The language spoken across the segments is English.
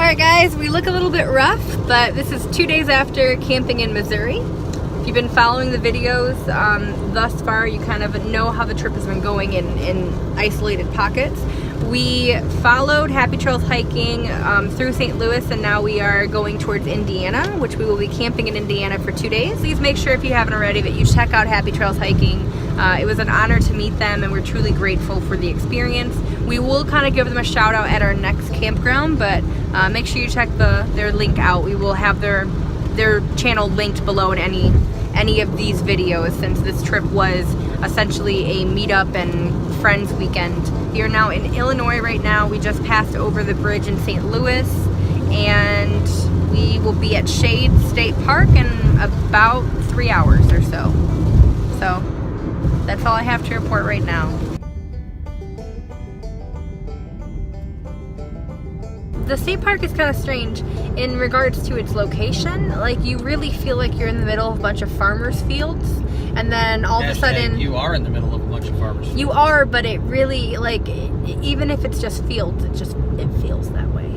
Alright guys, we look a little bit rough, but this is 2 days after camping in Missouri. If you've been following the videos thus far, you kind of know how the trip has been going in isolated pockets. We followed Happy Trails hiking through St. Louis, and now we are going towards Indiana, which we will be camping in Indiana for 2 days. Please make sure, if you haven't already, that you check out Happy Trails hiking. It was an honor to meet them, and we're truly grateful for the experience. We will kind of give them a shout out at our next campground, but make sure you check their link out. We will have their channel linked below in any of these videos, since this trip was essentially a meetup and friends weekend. We are now in Illinois right now. We just passed over the bridge in St. Louis, and we will be at Shade State Park in about 3 hours or so. So that's all I have to report right now. The state park is kind of strange in regards to its location. Like, you really feel like you're in the middle of a bunch of farmers' fields, and then all of a sudden you are in the middle of a bunch of farmers' fields. You are, but it really, like, even if it's just fields, it feels that way.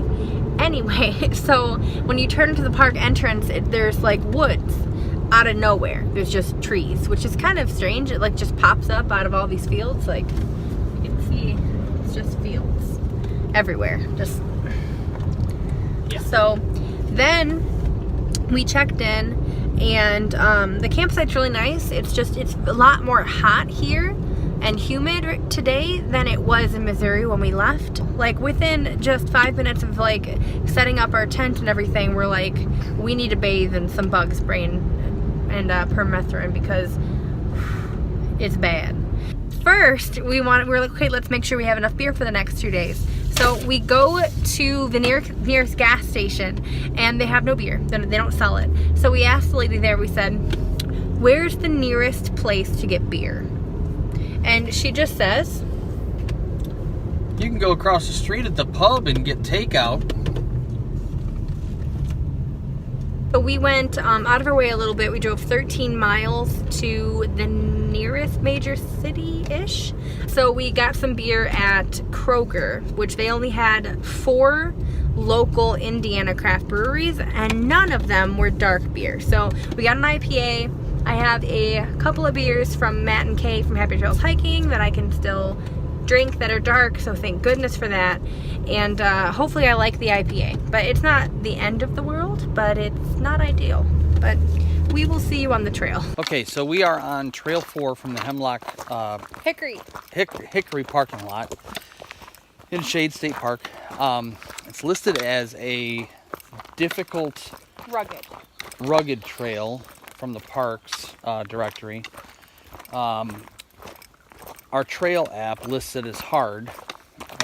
Anyway, so when you turn into the park entrance, there's like woods out of nowhere. There's just trees, which is kind of strange. It like just pops up out of all these fields. Like, you can see, it's just fields everywhere. Just So then we checked in, and the campsite's really nice. It's a lot more hot here and humid today than it was in Missouri when we left. Like, within just 5 minutes of like setting up our tent and everything, we're like, we need to bathe in some bug spray and permethrin because it's bad. First, we're like, okay, let's make sure we have enough beer for the next 2 days. So we go to the nearest gas station, and they have no beer. They don't sell it. So we asked the lady there, we said, where's the nearest place to get beer? And she just says, you can go across the street at the pub and get takeout. So we went out of our way a little bit. We drove 13 miles to the nearest major city-ish. So we got some beer at Kroger, which they only had 4 local Indiana craft breweries, and none of them were dark beer. So we got an IPA. I have a couple of beers from Matt and Kay from Happy Trails Hiking that I can still drink that are dark, so thank goodness for that. And hopefully I like the IPA, but it's not the end of the world, but it's not ideal. But we will see you on the trail. Okay, so we are on Trail 4 from the Hemlock Hickory parking lot in Shade State Park. It's listed as a difficult, rugged trail from the parks directory. Our trail app lists it as hard.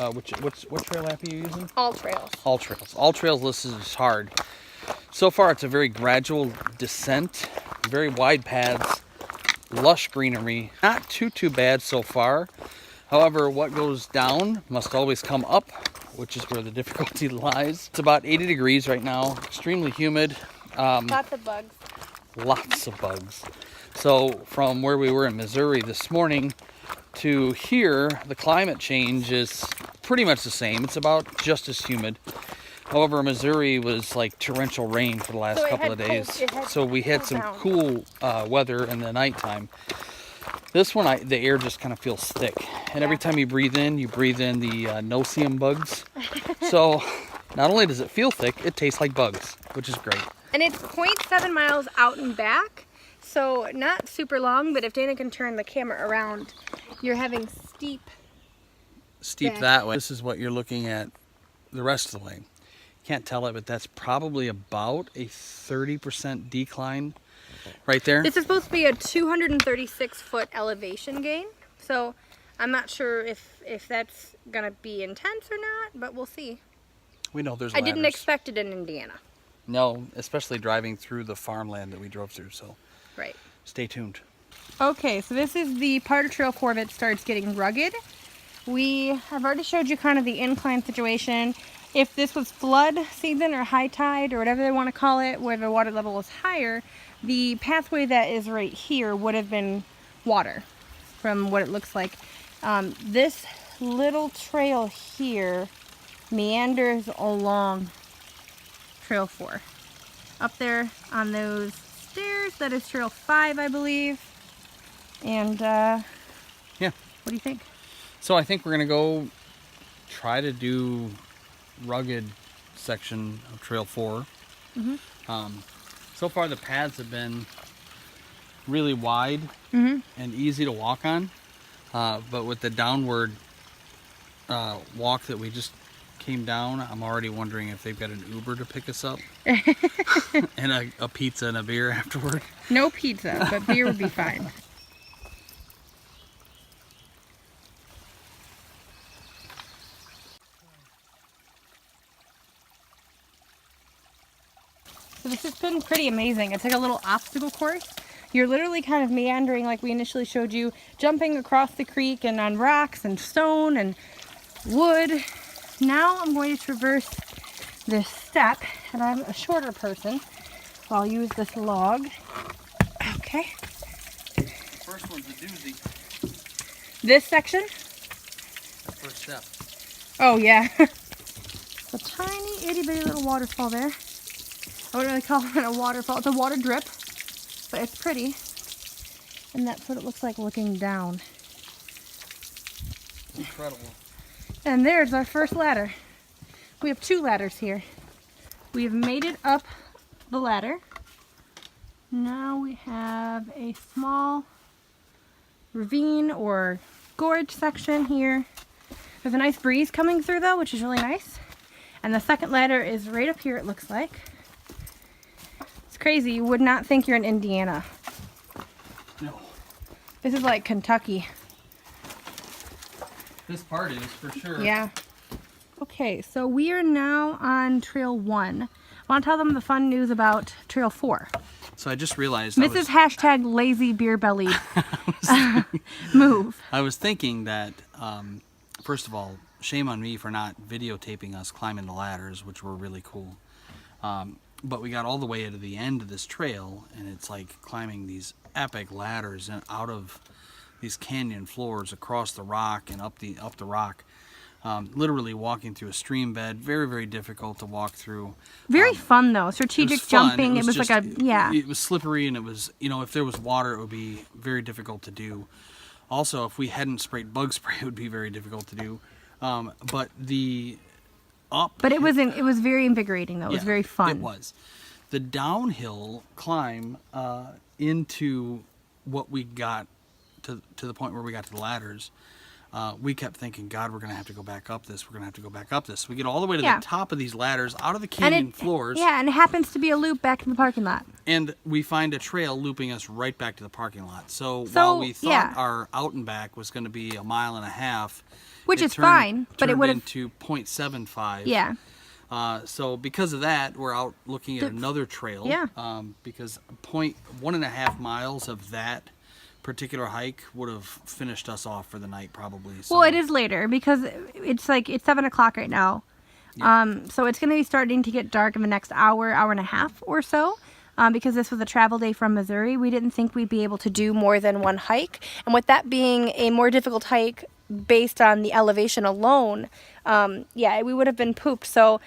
What trail app are you using? All Trails. All Trails. All Trails listed as hard. So far, it's a very gradual descent, very wide paths, lush greenery. Not too bad so far. However, what goes down must always come up, which is where the difficulty lies. It's about 80 degrees right now, extremely humid. Lots of bugs. Lots of bugs. So from where we were in Missouri this morning to here, the climate change is pretty much the same. It's about just as humid. However, Missouri was like torrential rain for the last couple of days. So we had some cool weather in the nighttime. This one, the air just kind of feels thick. And every time you breathe in the no-see-um bugs. So not only does it feel thick, it tastes like bugs, which is great. And it's 0.7 miles out and back. So not super long, but if Dana can turn the camera around, you're having steep that way. This is what you're looking at the rest of the way. Can't tell it, but that's probably about a 30% decline right there. This is supposed to be a 236-foot elevation gain. So I'm not sure if that's going to be intense or not, but we'll see. We know there's ladders. I didn't expect it in Indiana. No, especially driving through the farmland that we drove through, so right. Stay tuned. Okay, so this is the part of Trail 4 that starts getting rugged. We have already showed you kind of the incline situation. If this was flood season or high tide or whatever they want to call it, where the water level is higher, the pathway that is right here would have been water from what it looks like. This little trail here meanders along Trail 4. Up there on those stairs, that is Trail 5, I believe. And yeah. What do you think? So I think we're gonna go try to do rugged section of Trail 4. So far the paths have been really wide and easy to walk on, but with the downward walk that we just came down, I'm already wondering if they've got an Uber to pick us up and a pizza and a beer afterward. No pizza, but beer would be fine. So this has been pretty amazing. It's like a little obstacle course. You're literally kind of meandering like we initially showed you, jumping across the creek and on rocks and stone and wood. Now I'm going to traverse this step, and I'm a shorter person, so I'll use this log. Okay. First one's a doozy. This section? The first step. Oh yeah. A tiny itty bitty little waterfall there. I wouldn't really call it a waterfall. It's a water drip, but it's pretty. And that's what it looks like looking down. Incredible. And there's our first ladder. We have 2 ladders here. We have made it up the ladder. Now we have a small ravine or gorge section here. There's a nice breeze coming through though, which is really nice. And the second ladder is right up here, it looks like. Crazy, you would not think you're in Indiana. No. This is like Kentucky. This part is for sure. Yeah. Okay, so we are now on Trail 1. I want to tell them the fun news about Trail 4. So I just realized This is hashtag lazy beer belly move. I was thinking that, first of all, shame on me for not videotaping us climbing the ladders, which were really cool. But we got all the way to the end of this trail, and it's like climbing these epic ladders and out of these canyon floors across the rock and up the rock. Literally walking through a stream bed, very, very difficult to walk through. Very fun though, strategic jumping. It was just, like yeah. It was slippery, and it was, if there was water, it would be very difficult to do. Also, if we hadn't sprayed bug spray, it would be very difficult to do. But it was very invigorating though. It was very fun. It was. The downhill climb into what we got to the point where we got to the ladders, we kept thinking, God, we're going to have to go back up this. We're going to have to go back up this. We get all the way to the top of these ladders, out of the canyon floors. Yeah, and it happens to be a loop back to the parking lot. And we find a trail looping us right back to the parking lot. So while we thought our out and back was going to be 1.5 miles, which is fine, but it would have into 0.75. Yeah. So because of that, we're out looking at another trail. Yeah. Because 1.5 miles of that particular hike would have finished us off for the night probably. So. Well, it is later because it's 7 o'clock right now. Yeah. So it's going to be starting to get dark in the next hour and a half or so. Because this was a travel day from Missouri, we didn't think we'd be able to do more than one hike. And with that being a more difficult hike based on the elevation alone, we would have been pooped. So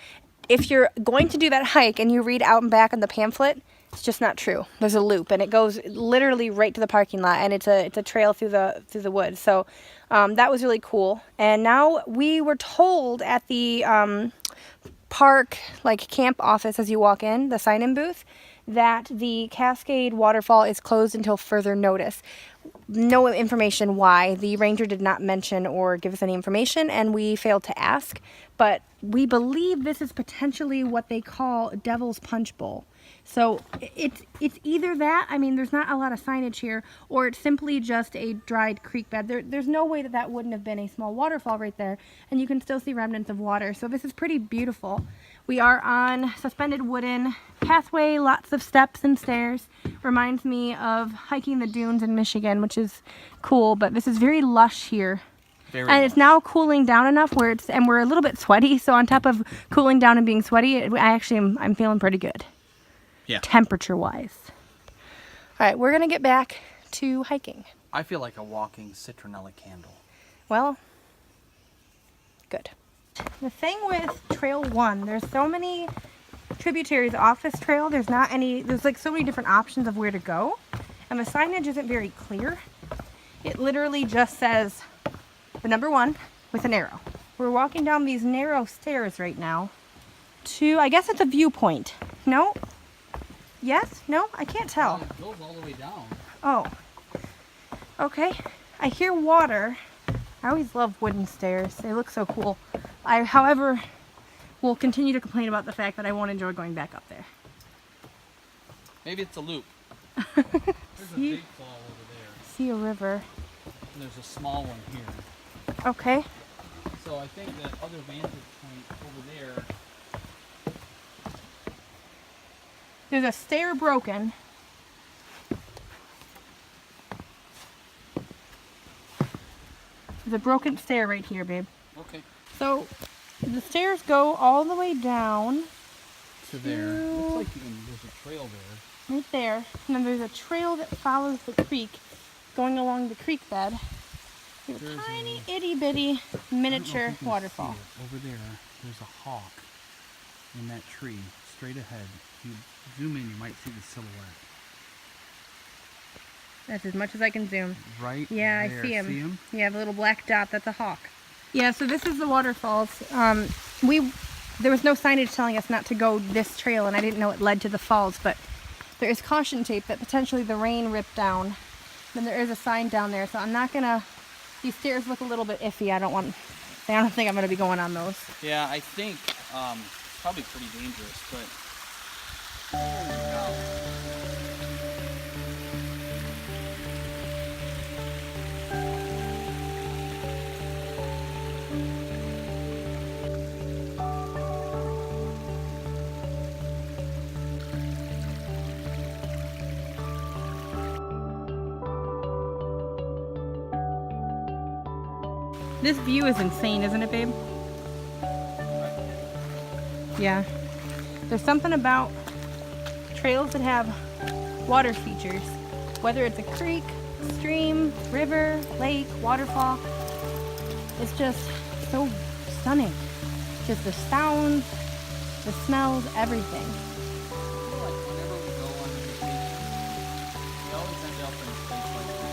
if you're going to do that hike and you read out and back on the pamphlet, it's just not true. There's a loop, and it goes literally right to the parking lot, and it's a trail through the woods. So that was really cool. And now we were told at the park camp office as you walk in, the sign-in booth, that the Cascade Waterfall is closed until further notice. No information why. The ranger did not mention or give us any information, and we failed to ask. But we believe this is potentially what they call Devil's Punch Bowl. So it's either that, there's not a lot of signage here, or it's simply just a dried creek bed. There's no way that wouldn't have been a small waterfall right there, and you can still see remnants of water. So this is pretty beautiful. We are on suspended wooden pathway, lots of steps and stairs. Reminds me of hiking the dunes in Michigan, which is cool, but this is very lush here. It's now cooling down enough where we're a little bit sweaty, so on top of cooling down and being sweaty, I'm feeling pretty good. Yeah. Temperature-wise. All right, we're going to get back to hiking. I feel like a walking citronella candle. Well, good. The thing with Trail 1, there's so many tributaries off this trail. There's not any, there's like so many different options of where to go. And the signage isn't very clear. It literally just says the number 1 with an arrow. We're walking down these narrow stairs right now to, I guess it's a viewpoint. No? Yes? No? I can't tell. It goes all the way down. Oh. Okay. I hear water. I always love wooden stairs. They look so cool. I, however, will continue to complain about the fact that I won't enjoy going back up there. Maybe it's a loop. There's a big fall over there. See a river. And there's a small one here. Okay. So I think that other vantage point over there. There's a stair broken. There's a broken stair right here, babe. Okay. So the stairs go all the way down To there. Looks like there's a trail there. right there. And then there's a trail that follows the creek going along the creek bed. There's a tiny itty bitty miniature waterfall. Over there, there's a hawk in that tree straight ahead. If you zoom in, you might see the silhouette. That's as much as I can zoom. Right Yeah, there. I see him. See him? Yeah, the little black dot, that's a hawk. Yeah, so this is the waterfalls. There was no signage telling us not to go this trail, and I didn't know it led to the falls, but there is caution tape that potentially the rain ripped down. Then there is a sign down there, so I'm not gonna, these stairs look a little bit iffy. I don't think I'm gonna be going on those. Yeah, I think probably pretty dangerous, but This view is insane, isn't it, babe? Yeah. There's something about trails that have water features, whether it's a creek, stream, river, lake, waterfall. It's just so stunning. Just the sounds, the smells, everything. I feel like whenever we go on vacation, we always end up in a place like this.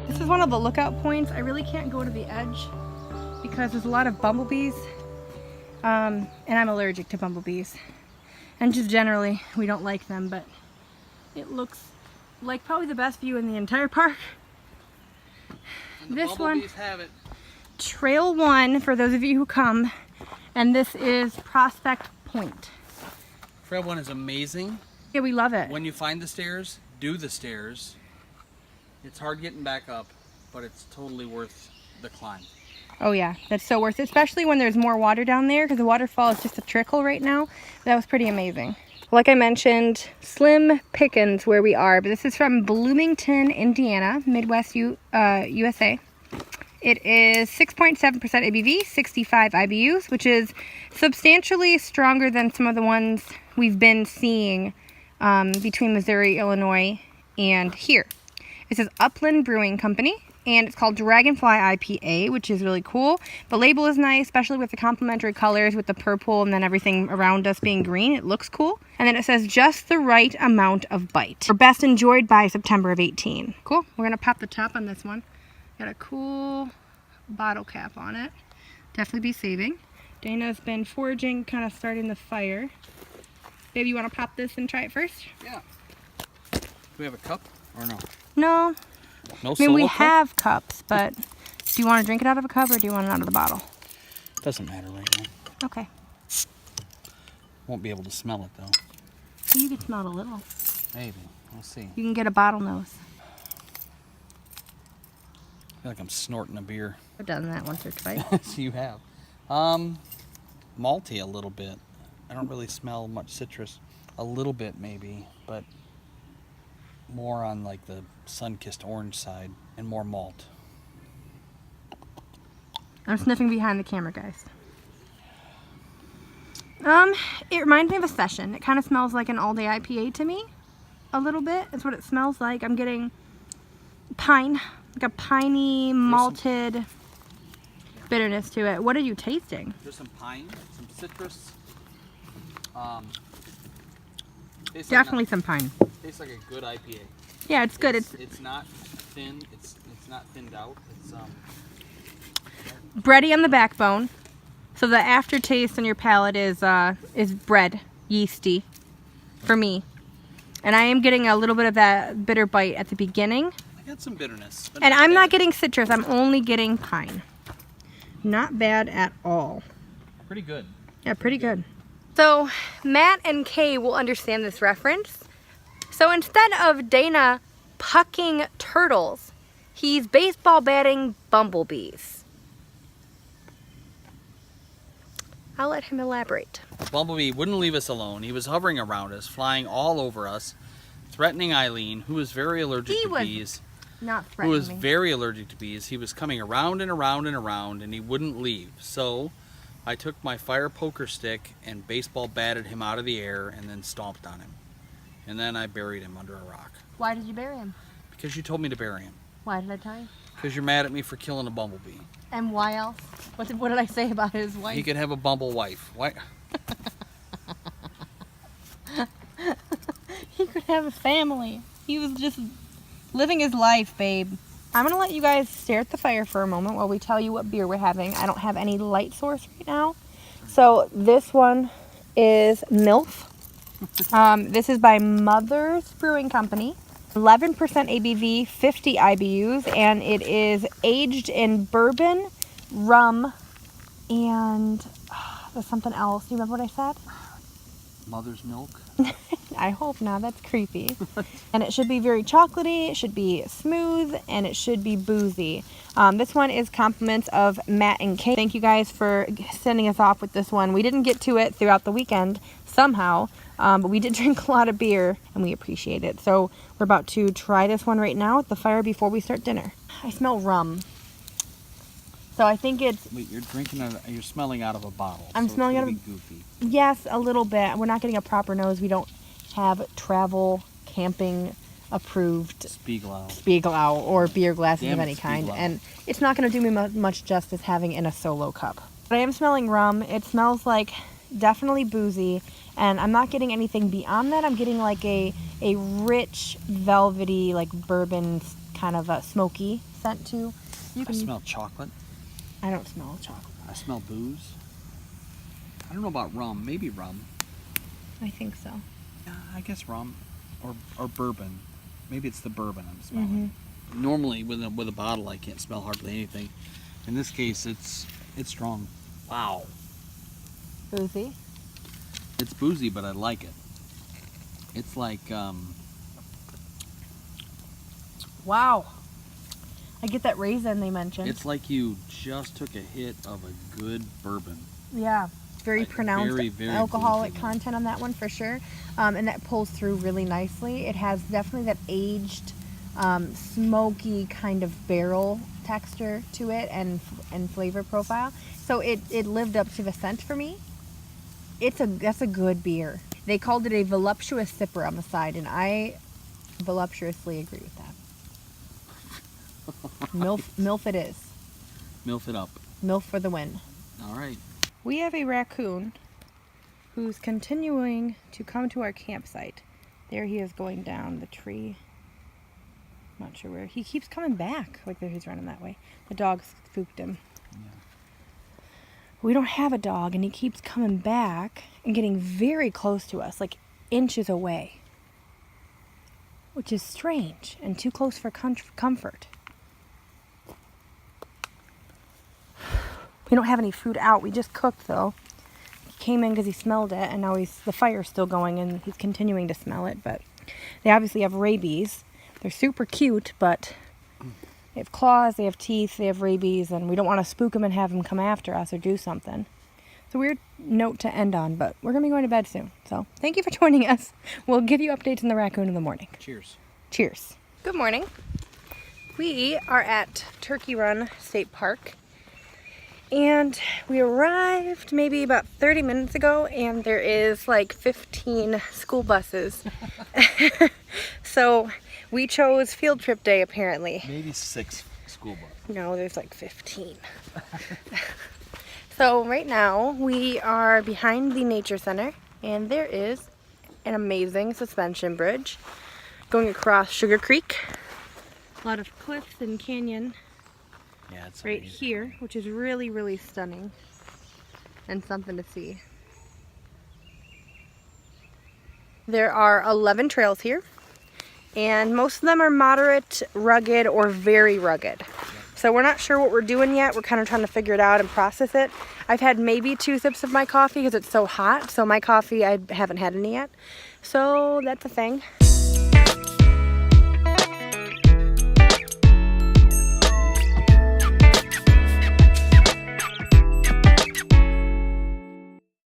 This is one of the lookout points. I really can't go to the edge because there's a lot of bumblebees, and I'm allergic to bumblebees. And just generally, we don't like them, but it looks like probably the best view in the entire park. And the This one, bumblebees have it. Trail 1 for those of you who come, and this is Prospect Point. Trail 1 is amazing. Yeah, we love it. When you find the stairs, do the stairs. It's hard getting back up, but it's totally worth the climb. Oh yeah, that's so worth it, especially when there's more water down there, because the waterfall is just a trickle right now. That was pretty amazing. Like I mentioned, slim pickings where we are, but this is from Bloomington, Indiana, Midwest USA. It is 6.7% ABV, 65 IBUs, which is substantially stronger than some of the ones we've been seeing between Missouri, Illinois, and here. This is Upland Brewing Company, and it's called Dragonfly IPA, which is really cool. The label is nice, especially with the complementary colors with the purple and then everything around us being green. It looks cool. And then it says just the right amount of bite. Or best enjoyed by September of 18. Cool. We're going to pop the top on this one. Got a cool bottle cap on it. Definitely be saving. Dana's been foraging, kind of starting the fire. Baby, you want to pop this and try it first? Yeah. Do we have a cup or no? No. No. I mean, we solo cup? have cups, but do you want to drink it out of a cup or do you want it out of the bottle? Doesn't matter right now. Okay. Won't be able to smell it though. You can smell it a little. Maybe. We'll see. You can get a bottle nose. I feel like I'm snorting a beer. I've done that once or twice. So you have. Malty a little bit. I don't really smell much citrus. A little bit maybe, but more on like the sun-kissed orange side and more malt. I'm sniffing behind the camera, guys. It reminds me of a session. It kind of smells like an all-day IPA to me. A little bit. That's what it smells like. I'm getting pine, like a piney, malted bitterness to it. What are you tasting? There's some pine, some citrus. Definitely some pine. Tastes like a good IPA. Yeah, it's good. It's not thin. It's not thinned out. It's bready on the backbone. So the aftertaste on your palate is bread, yeasty, for me. And I am getting a little bit of that bitter bite at the beginning. I got some bitterness. And I'm not getting citrus. I'm only getting pine. Not bad at all. Pretty good. Yeah, pretty good. So Matt and Kay will understand this reference. So instead of Dana pucking turtles, he's baseball batting bumblebees. I'll let him elaborate. Bumblebee wouldn't leave us alone. He was hovering around us, flying all over us, threatening Eileen, who was very allergic to bees. Not threatening. Who was very allergic to bees. He was coming around and around and around, and he wouldn't leave. So I took my fire poker stick and baseball batted him out of the air and then stomped on him. And then I buried him under a rock. Why did you bury him? Because you told me to bury him. Why did I tell you? Because you're mad at me for killing a bumblebee. And why else? What did I say about his wife? He could have a bumble wife. Why? He could have a family. He was just living his life, babe. I'm going to let you guys stare at the fire for a moment while we tell you what beer we're having. I don't have any light source right now. So this one is MILF. This is by Mother's Brewing Company. 11% ABV, 50 IBUs, and it is aged in bourbon, rum, and there's something else. Do you remember what I said? Mother's milk? I hope not. That's creepy. And it should be very chocolatey, it should be smooth, and it should be boozy. This one is compliments of Matt and Kate. Thank you guys for sending us off with this one. We didn't get to it throughout the weekend somehow, but we did drink a lot of beer, and we appreciate it. So we're about to try this one right now at the fire before we start dinner. I smell rum. So I think it's... Wait, you're smelling out of a bottle. I'm smelling out of... goofy. Yes, a little bit. We're not getting a proper nose. We don't have travel camping approved Spiegelau or beer glasses of any kind. And it's not going to do me much justice having in a solo cup. But I am smelling rum. It smells like definitely boozy. And I'm not getting anything beyond that. I'm getting like a rich, velvety, like bourbon kind of a smoky scent too. I smell chocolate. I don't smell chocolate. I smell booze. I don't know about rum. Maybe rum. I think so. Yeah, I guess rum or bourbon. Maybe it's the bourbon I'm smelling. Mm-hmm. Normally with a bottle I can't smell hardly anything. In this case it's strong. Wow. Boozy? It's boozy, but I like it. It's like wow. I get that raisin they mentioned. It's like you just took a hit of a good bourbon. Yeah, very pronounced very alcoholic content on that one for sure. And that pulls through really nicely. It has definitely that aged, smoky kind of barrel texture to it and flavor profile. So it lived up to the scent for me. That's a good beer. They called it a voluptuous sipper on the side, and I voluptuously agree with that. MILF it is. MILF it up. MILF for the win. All right. We have a raccoon who's continuing to come to our campsite. There he is going down the tree. Not sure where. He keeps coming back. Like he's running that way. The dog spooked him. Yeah. We don't have a dog, and he keeps coming back and getting very close to us, like inches away. Which is strange and too close for comfort. We don't have any food out. We just cooked, though. He came in because he smelled it, and now the fire's still going, and he's continuing to smell it. But they obviously have rabies. They're super cute, but they have claws, they have teeth, they have rabies, and we don't want to spook them and have them come after us or do something. It's a weird note to end on, but we're going to be going to bed soon. So thank you for joining us. We'll give you updates on the raccoon in the morning. Cheers. Cheers. Good morning. We are at Turkey Run State Park. And we arrived maybe about 30 minutes ago, and there is like 15 school buses. So we chose field trip day apparently. Maybe 6 school buses. No, there's like 15. So right now we are behind the nature center, and there is an amazing suspension bridge going across Sugar Creek. A lot of cliffs and canyon. Yeah, it's right amazing. here, which is really, really stunning and something to see. There are 11 trails here, and most of them are moderate, rugged, or very rugged. So we're not sure what we're doing yet. We're kind of trying to figure it out and process it. I've had maybe 2 sips of my coffee because it's so hot. So my coffee, I haven't had any yet. So that's a thing.